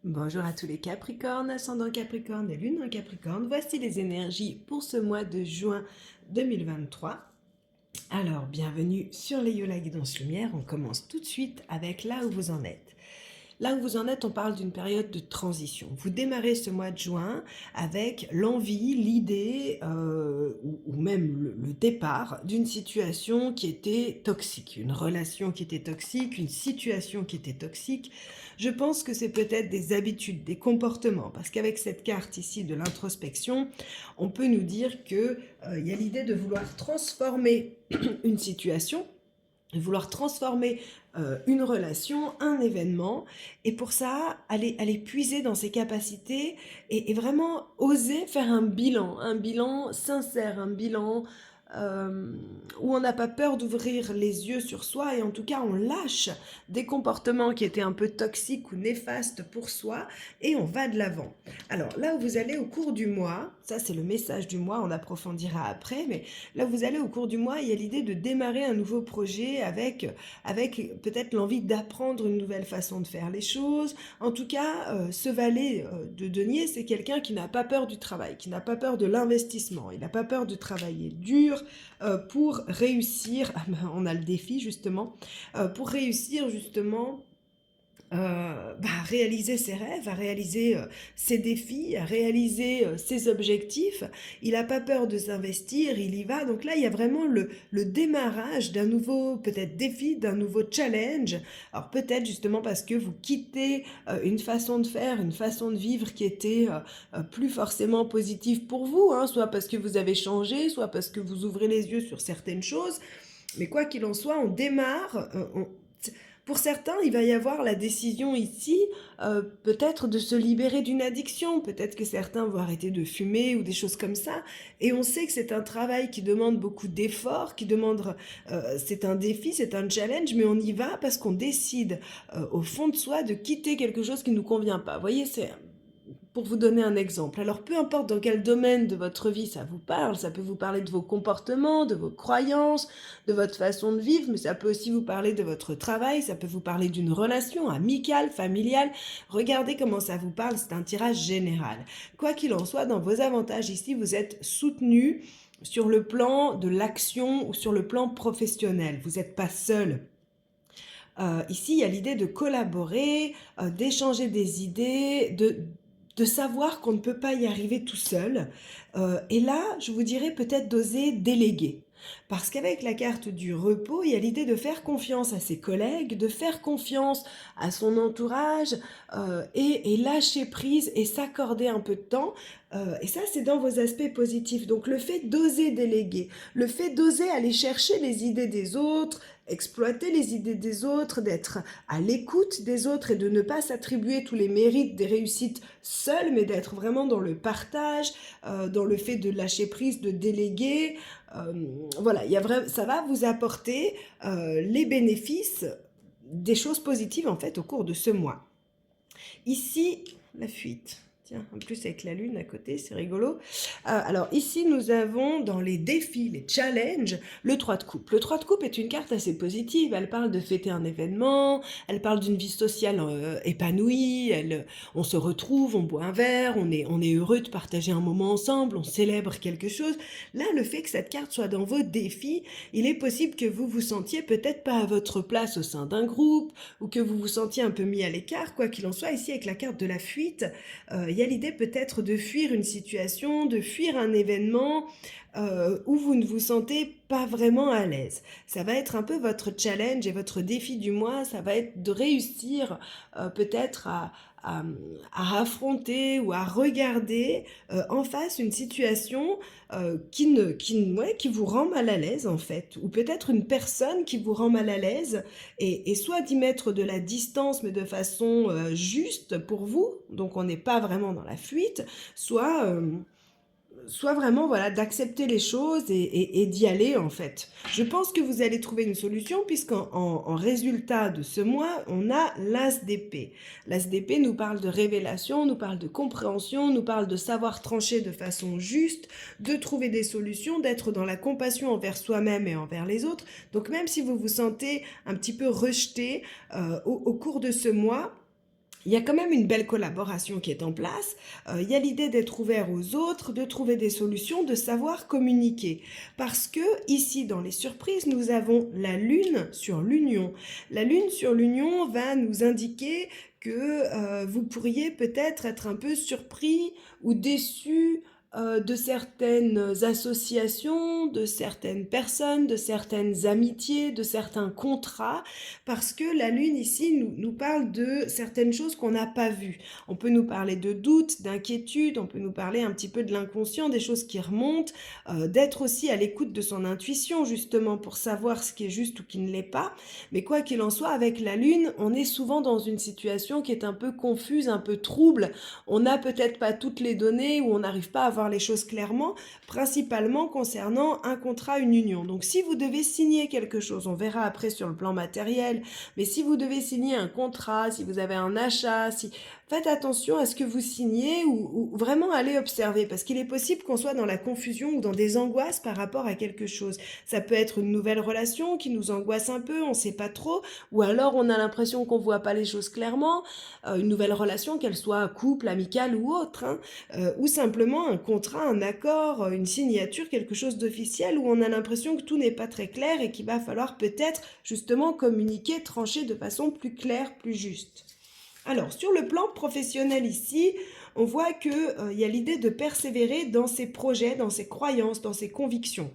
Bonjour à tous les Capricornes, ascendant Capricorne et lune en Capricorne. Voici les énergies pour ce mois de juin 2023. Alors, bienvenue sur les Yola Guidance Lumière. On commence tout de suite avec là où vous en êtes. Là où vous en êtes, on parle d'une période de transition. Vous démarrez ce mois de juin avec l'envie, l'idée ou même le départ d'une situation qui était toxique, une relation qui était toxique, une situation qui était toxique. Je pense que c'est peut-être des habitudes, des comportements, parce qu'avec cette carte ici de l'introspection, on peut nous dire qu'il y a l'idée de vouloir transformer une situation, de vouloir transformer une relation, un événement, et pour ça, aller puiser dans ses capacités et vraiment oser faire un bilan sincère, un bilan où on n'a pas peur d'ouvrir les yeux sur soi et en tout cas on lâche des comportements qui étaient un peu toxiques ou néfastes pour soi et on va de l'avant. Alors là où vous allez au cours du mois, ça c'est le message du mois, on approfondira après, mais là où vous allez au cours du mois, il y a l'idée de démarrer un nouveau projet avec peut-être l'envie d'apprendre une nouvelle façon de faire les choses. En tout cas, ce valet de denier, c'est quelqu'un qui n'a pas peur du travail, qui n'a pas peur de l'investissement, il n'a pas peur de travailler dur pour réussir, on a le défi justement, pour réussir justement à réaliser ses rêves, à réaliser ses défis, à réaliser ses objectifs. Il n'a pas peur de s'investir, il y va. Donc là, il y a vraiment le démarrage d'un nouveau peut-être défi, d'un nouveau challenge. Alors peut-être justement parce que vous quittez une façon de faire, une façon de vivre qui était plus forcément positive pour vous, hein, soit parce que vous avez changé, soit parce que vous ouvrez les yeux sur certaines choses. Mais quoi qu'il en soit, on démarre, pour certains, il va y avoir la décision ici, peut-être de se libérer d'une addiction, peut-être que certains vont arrêter de fumer ou des choses comme ça, et on sait que c'est un travail qui demande beaucoup d'efforts, c'est un défi, c'est un challenge, mais on y va parce qu'on décide au fond de soi de quitter quelque chose qui ne nous convient pas. Vous voyez, c'est pour vous donner un exemple. Alors peu importe dans quel domaine de votre vie ça vous parle, ça peut vous parler de vos comportements, de vos croyances, de votre façon de vivre, mais ça peut aussi vous parler de votre travail, ça peut vous parler d'une relation amicale, familiale. Regardez comment ça vous parle, c'est un tirage général. Quoi qu'il en soit, dans vos avantages ici, vous êtes soutenu sur le plan de l'action ou sur le plan professionnel. Vous n'êtes pas seul. Ici, il y a l'idée de collaborer, d'échanger des idées, de savoir qu'on ne peut pas y arriver tout seul. Et là, je vous dirais peut-être d'oser déléguer. Parce qu'avec la carte du repos, il y a l'idée de faire confiance à ses collègues, de faire confiance à son entourage et lâcher prise et s'accorder un peu de temps. Et ça, c'est dans vos aspects positifs. Donc le fait d'oser déléguer, le fait d'oser aller chercher les idées des autres, exploiter les idées des autres, d'être à l'écoute des autres et de ne pas s'attribuer tous les mérites des réussites seul, mais d'être vraiment dans le partage, dans le fait de lâcher prise, de déléguer. Voilà, ça va vous apporter les bénéfices des choses positives en fait au cours de ce mois. Ici, la fuite. Tiens, en plus avec la lune à côté, c'est rigolo. Alors ici, nous avons dans les défis, les challenges, le 3 de coupe. Le 3 de coupe est une carte assez positive. Elle parle de fêter un événement, elle parle d'une vie sociale épanouie, on se retrouve, on boit un verre, on est heureux de partager un moment ensemble, on célèbre quelque chose. Là, le fait que cette carte soit dans vos défis, il est possible que vous vous sentiez peut-être pas à votre place au sein d'un groupe, ou que vous vous sentiez un peu mis à l'écart. Quoi qu'il en soit, ici avec la carte de la fuite, il y a l'idée peut-être de fuir une situation, de fuir un événement où vous ne vous sentez pas vraiment à l'aise. Ça va être un peu votre challenge et votre défi du mois, ça va être de réussir peut-être à affronter ou à regarder en face une situation qui vous rend mal à l'aise en fait, ou peut-être une personne qui vous rend mal à l'aise, et soit d'y mettre de la distance mais de façon juste pour vous, donc on n'est pas vraiment dans la fuite, soit vraiment voilà, d'accepter les choses et d'y aller en fait. Je pense que vous allez trouver une solution puisqu'en résultat de ce mois, on a l'As d'épée. L'As d'épée nous parle de révélation, nous parle de compréhension, nous parle de savoir trancher de façon juste, de trouver des solutions, d'être dans la compassion envers soi-même et envers les autres. Donc même si vous vous sentez un petit peu rejeté au cours de ce mois, il y a quand même une belle collaboration qui est en place. Il y a l'idée d'être ouvert aux autres, de trouver des solutions, de savoir communiquer. Parce que ici, dans les surprises, nous avons la lune sur l'union. La lune sur l'union va nous indiquer que vous pourriez peut-être être un peu surpris ou déçu de certaines associations, de certaines personnes, de certaines amitiés, de certains contrats, parce que la lune ici nous parle de certaines choses qu'on n'a pas vues. On peut nous parler de doutes, d'inquiétudes, on peut nous parler un petit peu de l'inconscient, des choses qui remontent, d'être aussi à l'écoute de son intuition justement pour savoir ce qui est juste ou qui ne l'est pas. Mais quoi qu'il en soit, avec la lune, on est souvent dans une situation qui est un peu confuse, un peu trouble. On n'a peut-être pas toutes les données ou on n'arrive pas à voir les choses clairement, principalement concernant un contrat, une union. Donc si vous devez signer quelque chose, on verra après sur le plan matériel, mais si vous devez signer un contrat, si vous avez un achat, faites attention à ce que vous signez ou vraiment allez observer, parce qu'il est possible qu'on soit dans la confusion ou dans des angoisses par rapport à quelque chose. Ça peut être une nouvelle relation qui nous angoisse un peu, on ne sait pas trop, ou alors on a l'impression qu'on ne voit pas les choses clairement, une nouvelle relation, qu'elle soit couple, amicale ou autre, hein, ou simplement un contrat, un accord, une signature, quelque chose d'officiel où on a l'impression que tout n'est pas très clair et qu'il va falloir peut-être justement communiquer, trancher de façon plus claire, plus juste. Alors, sur le plan professionnel ici, on voit qu'il y a l'idée de persévérer dans ses projets, dans ses croyances, dans ses convictions.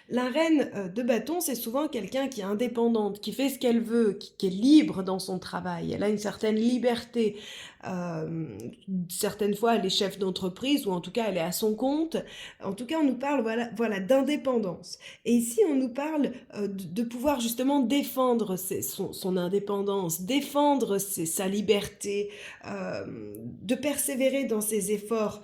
La reine de bâton, c'est souvent quelqu'un qui est indépendante, qui fait ce qu'elle veut, qui est libre dans son travail. Elle a une certaine liberté. Certaines fois, elle est chef d'entreprise ou en tout cas, elle est à son compte. En tout cas, on nous parle voilà, d'indépendance. Et ici, on nous parle de pouvoir justement défendre son indépendance, défendre sa liberté, de persévérer dans ses efforts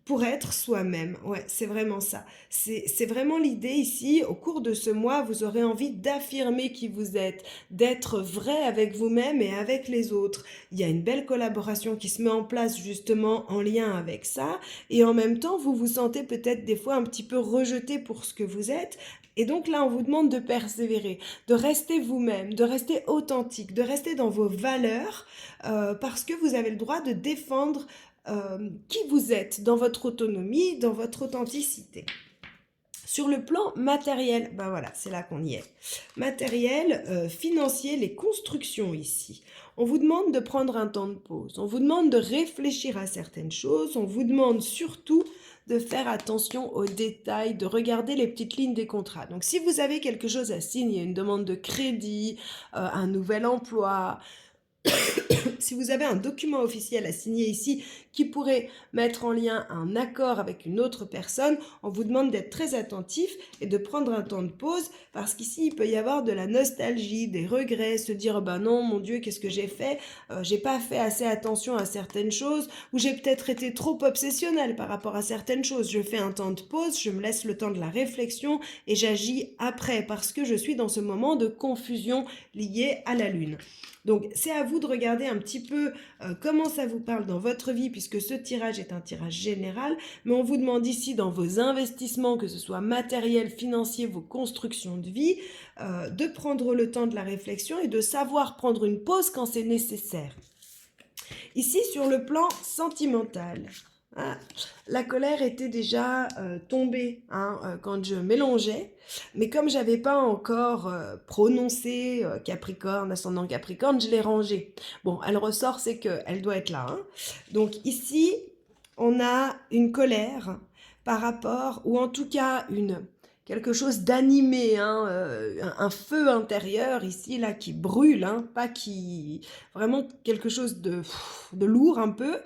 pour être soi-même. Ouais, c'est vraiment ça. C'est vraiment l'idée ici. Au cours de ce mois, vous aurez envie d'affirmer qui vous êtes, d'être vrai avec vous-même et avec les autres. Il y a une belle collaboration qui se met en place justement en lien avec ça. Et en même temps, vous vous sentez peut-être des fois un petit peu rejeté pour ce que vous êtes. Et donc là, on vous demande de persévérer, de rester vous-même, de rester authentique, de rester dans vos valeurs, parce que vous avez le droit de défendre qui vous êtes dans votre autonomie, dans votre authenticité. Sur le plan matériel, ben voilà, c'est là qu'on y est. Matériel, financier, les constructions ici. On vous demande de prendre un temps de pause, on vous demande de réfléchir à certaines choses, on vous demande surtout de faire attention aux détails, de regarder les petites lignes des contrats. Donc si vous avez quelque chose à signer, une demande de crédit, un nouvel emploi, si vous avez un document officiel à signer ici qui pourrait mettre en lien un accord avec une autre personne, on vous demande d'être très attentif et de prendre un temps de pause parce qu'ici il peut y avoir de la nostalgie, des regrets, se dire oh ben non mon Dieu qu'est-ce que j'ai pas fait assez attention à certaines choses ou j'ai peut-être été trop obsessionnel par rapport à certaines choses. Je fais un temps de pause, je me laisse le temps de la réflexion et j'agis après parce que je suis dans ce moment de confusion lié à la lune. Donc c'est à vous de regarder un petit peu comment ça vous parle dans votre vie puisque ce tirage est un tirage général, mais on vous demande ici dans vos investissements, que ce soit matériel, financier, vos constructions de vie, de prendre le temps de la réflexion et de savoir prendre une pause quand c'est nécessaire. Ici sur le plan sentimental, la colère était déjà tombée quand je mélangeais, mais comme j'avais pas encore prononcé Capricorne, ascendant Capricorne, je l'ai rangée. Bon, elle ressort, c'est qu'elle doit être là. Donc ici, on a une colère par rapport, ou en tout cas quelque chose d'animé, un feu intérieur ici, là, qui brûle, pas qui... Vraiment quelque chose de lourd un peu,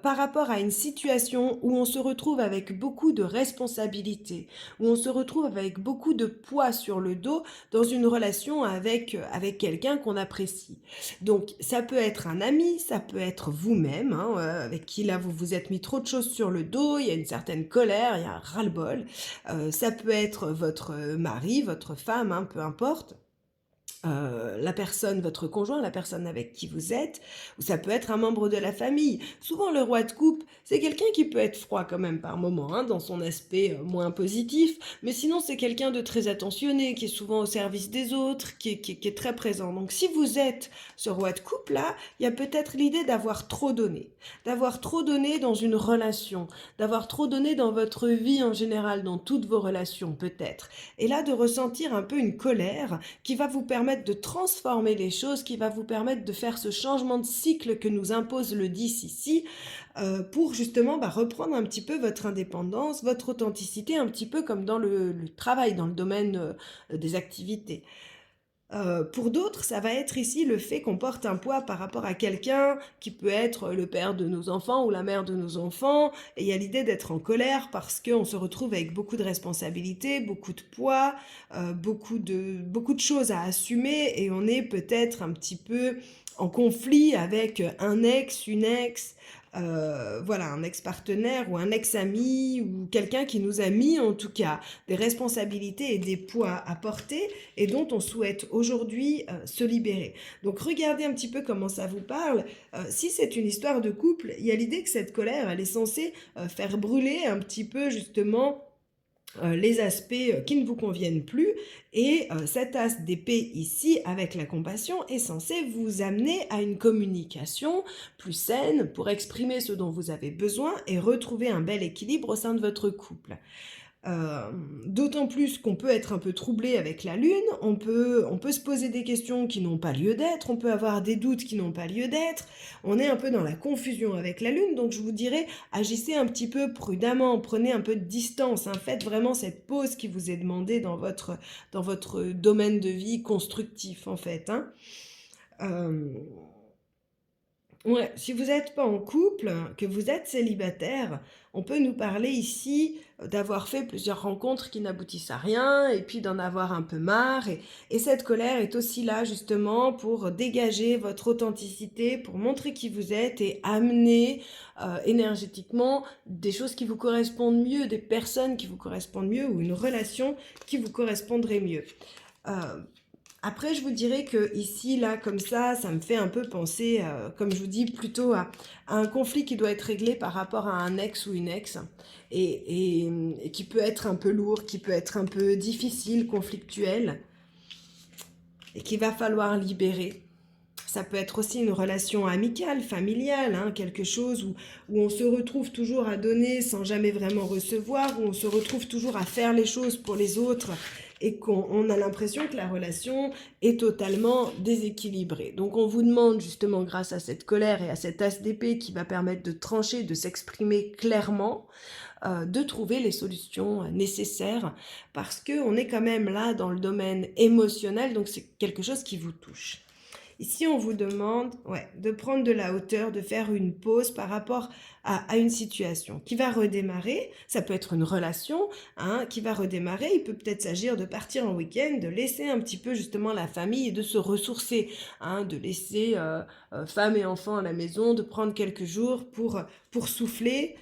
par rapport à une situation où on se retrouve avec beaucoup de responsabilités, où on se retrouve avec beaucoup de poids sur le dos dans une relation avec quelqu'un qu'on apprécie. Donc, ça peut être un ami, ça peut être vous-même, avec qui là, vous vous êtes mis trop de choses sur le dos, il y a une certaine colère, il y a un ras-le-bol, ça peut être votre mari, votre femme, peu importe. la personne, votre conjoint, la personne avec qui vous êtes, ou ça peut être un membre de la famille. Souvent, le roi de coupe, c'est quelqu'un qui peut être froid quand même par moment, hein, dans son aspect moins positif, mais sinon, c'est quelqu'un de très attentionné, qui est souvent au service des autres, qui est très présent. Donc, si vous êtes ce roi de coupe-là, il y a peut-être l'idée d'avoir trop donné dans une relation, d'avoir trop donné dans votre vie en général, dans toutes vos relations peut-être. Et là, de ressentir un peu une colère qui va vous permettre de transformer les choses, qui va vous permettre de faire ce changement de cycle que nous impose le 10 ici, pour justement reprendre un petit peu votre indépendance, votre authenticité, un petit peu comme dans le travail, dans le domaine des activités. Pour d'autres, ça va être ici le fait qu'on porte un poids par rapport à quelqu'un qui peut être le père de nos enfants ou la mère de nos enfants, et il y a l'idée d'être en colère parce qu'on se retrouve avec beaucoup de responsabilités, beaucoup de poids, beaucoup de choses à assumer, et on est peut-être un petit peu en conflit avec un ex, une ex, voilà, un ex-partenaire ou un ex-ami ou quelqu'un qui nous a mis en tout cas des responsabilités et des poids à porter et dont on souhaite aujourd'hui se libérer. Donc regardez un petit peu comment ça vous parle. Si c'est une histoire de couple, il y a l'idée que cette colère, elle est censée faire brûler un petit peu justement les aspects qui ne vous conviennent plus, et cette as d'épée ici avec la compassion est censée vous amener à une communication plus saine pour exprimer ce dont vous avez besoin et retrouver un bel équilibre au sein de votre couple. D'autant plus qu'on peut être un peu troublé avec la lune, on peut se poser des questions qui n'ont pas lieu d'être, on peut avoir des doutes qui n'ont pas lieu d'être, on est un peu dans la confusion avec la lune, donc je vous dirais, agissez un petit peu prudemment, prenez un peu de distance, hein, faites vraiment cette pause qui vous est demandée dans votre domaine de vie constructif en fait. Hein. Euh, Ouais, si vous n'êtes pas en couple, que vous êtes célibataire, on peut nous parler ici d'avoir fait plusieurs rencontres qui n'aboutissent à rien et puis d'en avoir un peu marre. Et cette colère est aussi là justement pour dégager votre authenticité, pour montrer qui vous êtes et amener énergétiquement des choses qui vous correspondent mieux, des personnes qui vous correspondent mieux ou une relation qui vous correspondrait mieux. Euh, Après, je vous dirais que ici, là, comme ça me fait un peu penser, comme je vous dis, plutôt à un conflit qui doit être réglé par rapport à un ex ou une ex, et qui peut être un peu lourd, qui peut être un peu difficile, conflictuel, et qu'il va falloir libérer. Ça peut être aussi une relation amicale, familiale, hein, quelque chose où on se retrouve toujours à donner sans jamais vraiment recevoir, où on se retrouve toujours à faire les choses pour les autres et qu'on a l'impression que la relation est totalement déséquilibrée. Donc on vous demande justement, grâce à cette colère et à cette as d'épée qui va permettre de trancher, de s'exprimer clairement, de trouver les solutions nécessaires parce qu'on est quand même là dans le domaine émotionnel, donc c'est quelque chose qui vous touche. Ici, on vous demande de prendre de la hauteur, de faire une pause par rapport à une situation qui va redémarrer. Ça peut être une relation qui va redémarrer. Il peut peut-être s'agir de partir en week-end, de laisser un petit peu justement la famille et de se ressourcer, de laisser femme et enfants à la maison, de prendre quelques jours pour souffler.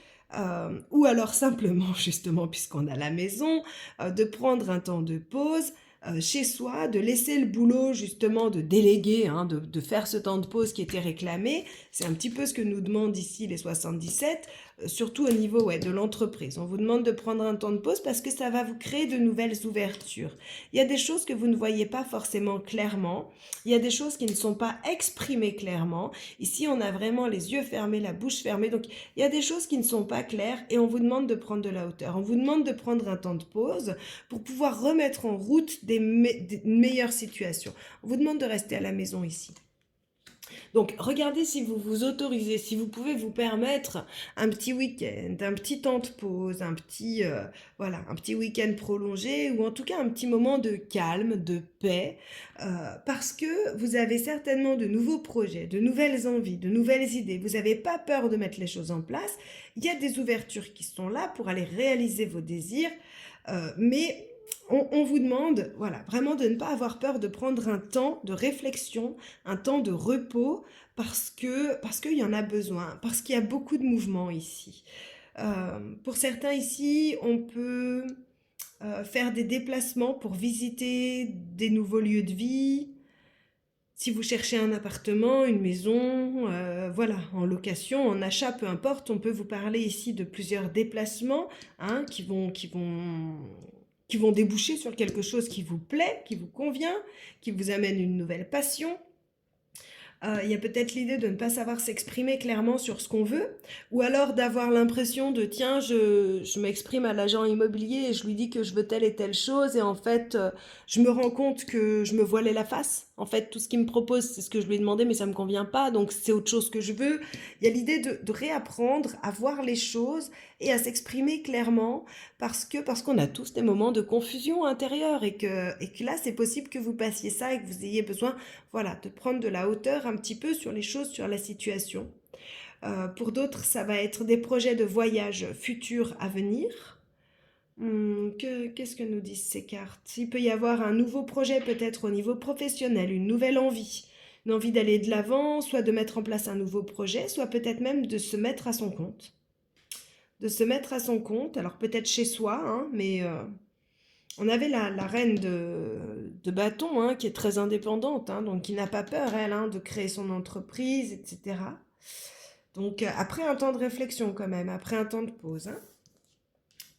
Ou alors simplement, justement, puisqu'on a la maison, de prendre un temps de pause, chez soi, de laisser le boulot justement, de déléguer, de faire ce temps de pause qui était réclamé. C'est un petit peu ce que nous demandent ici les 77, surtout au niveau de l'entreprise. On vous demande de prendre un temps de pause parce que ça va vous créer de nouvelles ouvertures. Il y a des choses que vous ne voyez pas forcément clairement, il y a des choses qui ne sont pas exprimées clairement. Ici, on a vraiment les yeux fermés, la bouche fermée, donc il y a des choses qui ne sont pas claires et on vous demande de prendre de la hauteur. On vous demande de prendre un temps de pause pour pouvoir remettre en route des meilleures situations. On vous demande de rester à la maison ici. Donc, regardez si vous vous autorisez, si vous pouvez vous permettre un petit week-end, un petit temps de pause, un petit week-end prolongé, ou en tout cas un petit moment de calme, de paix, parce que vous avez certainement de nouveaux projets, de nouvelles envies, de nouvelles idées. Vous n'avez pas peur de mettre les choses en place. Il y a des ouvertures qui sont là pour aller réaliser vos désirs, mais on vous demande, vraiment de ne pas avoir peur de prendre un temps de réflexion, un temps de repos, parce qu'il y en a besoin, parce qu'il y a beaucoup de mouvements ici. Pour certains ici, on peut faire des déplacements pour visiter des nouveaux lieux de vie, Si vous cherchez un appartement, une maison, voilà, en location, en achat, peu importe, on peut vous parler ici de plusieurs déplacements hein, qui vont déboucher sur quelque chose qui vous plaît, qui vous convient, qui vous amène une nouvelle passion. Il y a peut-être l'idée de ne pas savoir s'exprimer clairement sur ce qu'on veut, ou alors d'avoir l'impression de tiens, je m'exprime à l'agent immobilier et je lui dis que je veux telle et telle chose, et en fait, je me rends compte que je me voilais la face. En fait, tout ce qu'il me propose, c'est ce que je lui ai demandé, mais ça ne me convient pas, donc c'est autre chose que je veux. Il y a l'idée de réapprendre à voir les choses et à s'exprimer clairement, parce qu'on a tous des moments de confusion intérieure, et que là, c'est possible que vous passiez ça et que vous ayez besoin voilà, de prendre de la hauteur un petit peu sur les choses, sur la situation. Pour d'autres, ça va être des projets de voyage futurs à venir. Qu'est-ce que nous disent ces cartes? Il peut y avoir un nouveau projet peut-être au niveau professionnel, une nouvelle envie. Une envie d'aller de l'avant, soit de mettre en place un nouveau projet, soit peut-être même de se mettre à son compte. De se mettre à son compte, alors peut-être chez soi, hein, mais on avait la reine de bâton hein, qui est très indépendante, hein, donc qui n'a pas peur, elle, hein, de créer son entreprise, etc. Donc après un temps de réflexion quand même, après un temps de pause, hein,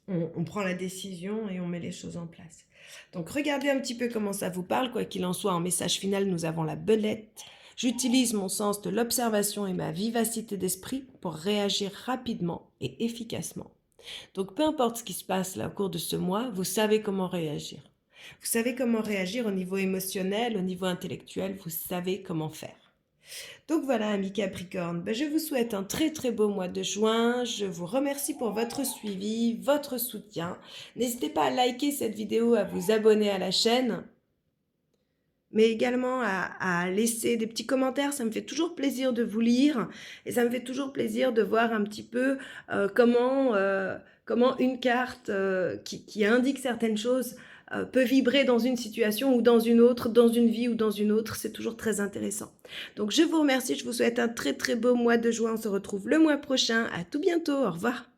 on prend la décision et on met les choses en place. Donc regardez un petit peu comment ça vous parle, quoi qu'il en soit, en message final, nous avons la belette. J'utilise mon sens de l'observation et ma vivacité d'esprit pour réagir rapidement et efficacement. Donc, peu importe ce qui se passe là au cours de ce mois, vous savez comment réagir. Vous savez comment réagir au niveau émotionnel, au niveau intellectuel, vous savez comment faire. Donc voilà, amis Capricorne, je vous souhaite un très très beau mois de juin. Je vous remercie pour votre suivi, votre soutien. N'hésitez pas à liker cette vidéo, à vous abonner à la chaîne, mais également à laisser des petits commentaires. Ça me fait toujours plaisir de vous lire et ça me fait toujours plaisir de voir un petit peu comment une carte qui indique certaines choses peut vibrer dans une situation ou dans une autre, dans une vie ou dans une autre. C'est toujours très intéressant. Donc je vous remercie, je vous souhaite un très très beau mois de juin. On se retrouve le mois prochain. À tout bientôt, au revoir.